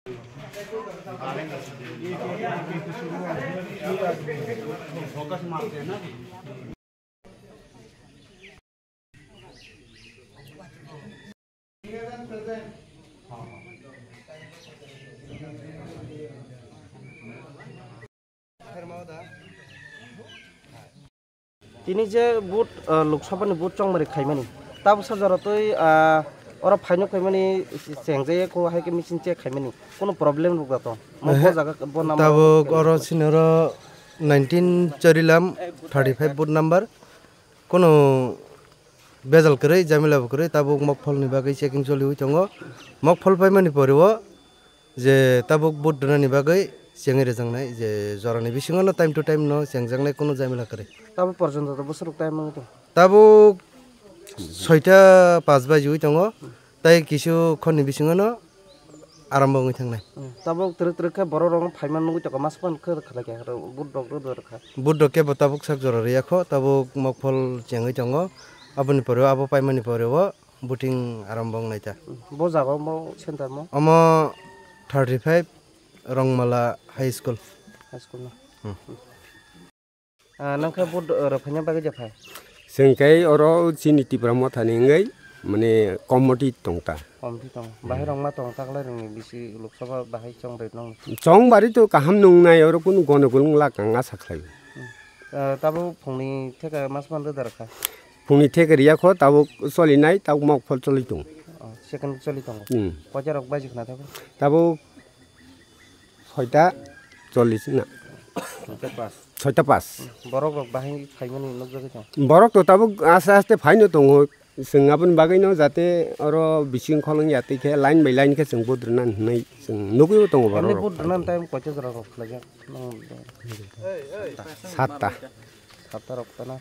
focus मारते हैं ना তিনি যে বুট লোকসভাनि बुट चंमरि खाइमानि ताबो सजरतै और फाइनो खाइमानि सेंजाय को हाय के मिसिन चे खाइमानि कोनो प्रॉब्लम रुगा तो मो जागा बन ताबो और सिनर 19 चरिलाम 35 बुट नंबर कोनो बेजल करे जामिला करे ताबो मकफल नि बागै चेकिंग चलि हुइ तंगो मकफल फाइमानि परबो जे ताबो बुट दनानि बागै सेंगे रेजंनाय जे जरानि बिसिङनो टाइम टु टाइम न सेंजांनाय कोनो जामिला करे ताबो पर्यन्त त बोसोर टाइम तो ताबो 6टा 5 बाजि हुइ तंगो ताइ किसु खनि बिसिङनो आरम्भ हुइ थांनाय ताबो तरका बरो रंग फाइमान नुइ तक मासपन खर खला के बुट डक रखा बुट डके बताबुक साक जरा रियाखो ताबो मकफल चेंगै तंगो आबनि परो आबो पाइमानि परो बुटिं आरम्भ नायता बो जागा मो सेन्टार मो अमा 35 रंगमाला हाई स्कुल ना नंखा बुट रफाइना बागै जाफा जोंखाय अरो सिनिति ब्रह्म थानिङै माने कमति तंता कमति तंग बाहेर रंगमा तंग तागला रंनि बिसि लोकसभा बाहाय चंग्रै नंग चंगबारि तो काहाम नंनाय अरो कुनु गनगुलुं लाकाङा साख्लाय ताबो फुंनि थेका मासमान रखा फुंनि थेकरिया ख ताबो सलिनाय ताबो मकफल चलि दं सेकेन्ड चलि दं बजारक बाजि खना ताबो 6टा 40 ना 6टा 5 बरक बाहाय फाइमानि नग जगै दं बरक तो ताबो आस्ते आस्ते फाइनो दङ जोंहाबो बागैनो जाते अरो बिसिं खलং याते के लाइन बाय लाइन के जों बुद्रना नै जों नुगैबो दङ बरक बुद्रना टाइम कयटा जरा रखलाय 7टा रखता ना